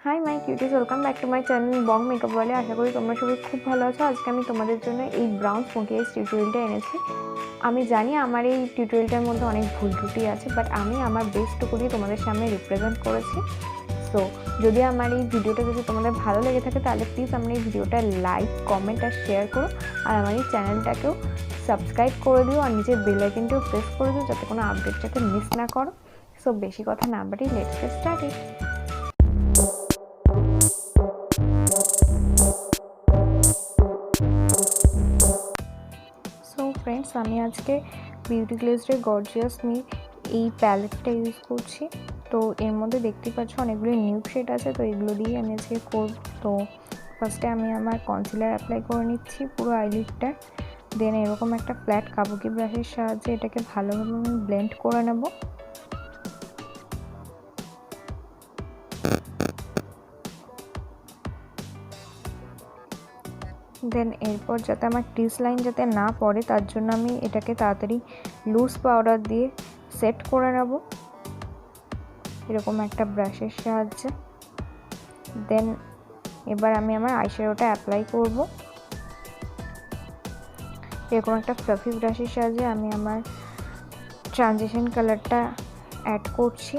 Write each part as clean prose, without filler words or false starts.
High my cuties, welcome back to my channel Bong মেকআপওয়ালি। আশা করি তোমরা সবাই খুব ভালো আছো। আজকে আমি তোমাদের জন্য এই ব্রাউন স্মোকি আইস টিউটোরিয়ালটা এনেছি। আমি জানি আমার এই টিউটোরিয়ালটার মধ্যে অনেক ভুল ত্রুটি আছে, বাট আমি আমার বেস্টটুকু দিয়ে তোমাদের সামনে রিপ্রেজেন্ট করেছি। সো যদি আমার এই ভিডিওটা যদি তোমাদের ভালো লেগে থাকে তাহলে প্লিজ আমার এই ভিডিওটা লাইক, কমেন্ট আর শেয়ার করো, আর আমার এই চ্যানেলটাকেও সাবস্ক্রাইব করে দিও, আর নিচের বেল আইকনটাও প্রেস করে দিও যাতে কোনো আপডেটটাকে মিস না করো। সো বেশি কথা না বাড়ি, let's get started. So friends, আমি আজকে বিউটি গ্লেজের গর্জিয়াস মি এই প্যালেটটা ইউজ করছি। তো এর মধ্যে দেখতে পাচ্ছ অনেকগুলো নিউড শেড আছে, তো এগুলো দিয়ে আমি আজকে করব। তো ফার্স্টে আমি আমার কনসিলার অ্যাপ্লাই করে নিচ্ছি পুরো আইলিডটা। দেন এরকম একটা ফ্ল্যাট কাবুকি ব্রাশের সাহায্যে এটাকে ভালোভাবে আমি ব্লেন্ড করে নেব। দেন এরপর যাতে আমার ক্রিজ লাইন যাতে না পড়ে তার জন্য আমি এটাকে তাড়াতাড়ি লুজ পাউডার দিয়ে সেট করে নেব এরকম একটা ব্রাশের সাহায্যে। দেন এবার আমি আমার আইশ্যাডোটা অ্যাপ্লাই করব। এরকম একটা ফ্লাফি ব্রাশের সাহায্যে আমি আমার ট্রানজিশন কালারটা অ্যাড করছি।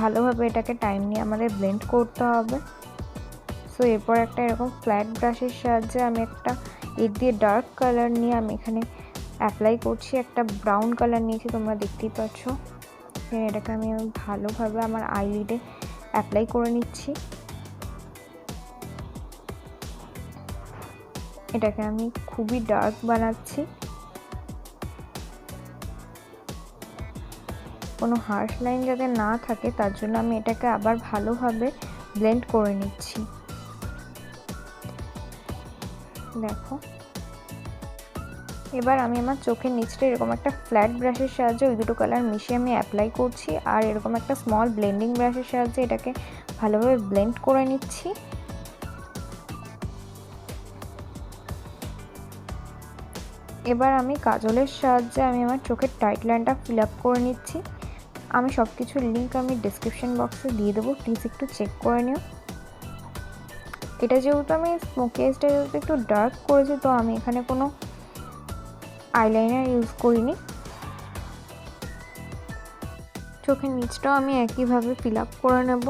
ভালোভাবে এটাকে টাইম নিয়ে আমাদের ব্লেন্ড করতে হবে। সো এরপর একটা এরকম ফ্ল্যাট ব্রাশের সাহায্যে আমি একটা এর দিয়ে ডার্ক কালার নিয়ে আমি এখানে অ্যাপ্লাই করছি। একটা ব্রাউন কালার নিয়েছি, তোমরা দেখতেই পাচ্ছ। এটাকে আমি ভালোভাবে আমার আইলিডে অ্যাপ্লাই করে নিচ্ছি। এটাকে আমি খুবই ডার্ক বানাচ্ছি, কোনো হার্শ লাইন যাতে না থাকে তার জন্য আমি এটাকে আবার ভালোভাবে ব্লেন্ড করে নিচ্ছি। দেখো, এবার আমি আমার চোখের নিচটা এরকম একটা ফ্ল্যাট ব্রাশের সাহায্যে ওই দুটো কালার মিশিয়ে আমি অ্যাপ্লাই করছি, আর এরকম একটা স্মল ব্লেন্ডিং ব্রাশের সাহায্যে এটাকে ভালোভাবে ব্লেন্ড করে নিচ্ছি। এবার আমি কাজলের সাহায্যে আমি আমার চোখের টাইট লাইনটা ফিল আপ করে নিচ্ছি। আমি সব কিছুর লিঙ্ক আমি ডিসক্রিপশন বক্সে দিয়ে দেবো, প্লিজ একটু চেক করে নিও। এটা যেহেতু আমি স্মোকি আইসটা যেহেতু একটু ডার্ক করেছি, তো আমি এখানে কোনো আইলাইনার ইউজ করিনি। চোখের নিচটাও আমি একইভাবে ফিল আপ করে নেব।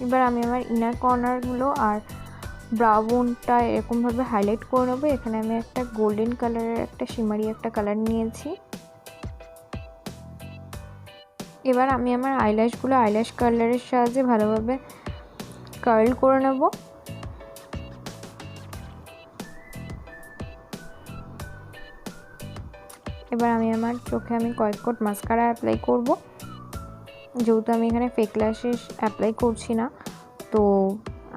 এবার আমি আমার ইনার কর্নারগুলো আর ব্রাউ বোনটা এরকমভাবে হাইলাইট করে নেবো। এখানে আমি একটা গোল্ডেন কালারের একটা শিমারি একটা কালার নিয়েছি। এবার আমি আমার আইল্যাশগুলো আইল্যাশ কালারের সাহায্যে ভালোভাবে কার্ল করে নেব। এবার আমি আমার চোখে আমি কয়েক কোট মাস্কারা অ্যাপ্লাই করব। যেহেতু আমি এখানে ফেক ল্যাশেস অ্যাপ্লাই করছি না, তো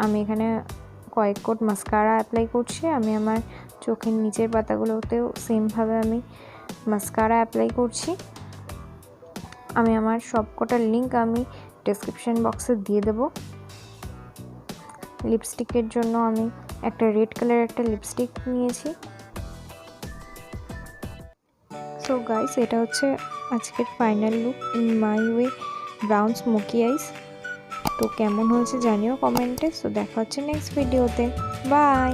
আমি এখানে কয়েক কোট মাস্কারা অ্যাপ্লাই করছি। আমি আমার চোখের নিচের পাতাগুলোতেও সেমভাবে আমি মাস্কারা অ্যাপ্লাই করছি। আমি আমার সবকটার লিঙ্ক আমি ডেসক্রিপশন বক্সে দিয়ে দেব। লিপস্টিকের জন্য আমি একটা রেড কালারের একটা লিপস্টিক নিয়েছি। সো গাইস, এটা হচ্ছে আজকের final look in my way brown smoky eyes. তো কেমন হয়েছে জানিও কমেন্টে। সো দেখা হচ্ছে নেক্সট ভিডিওতে। বাই।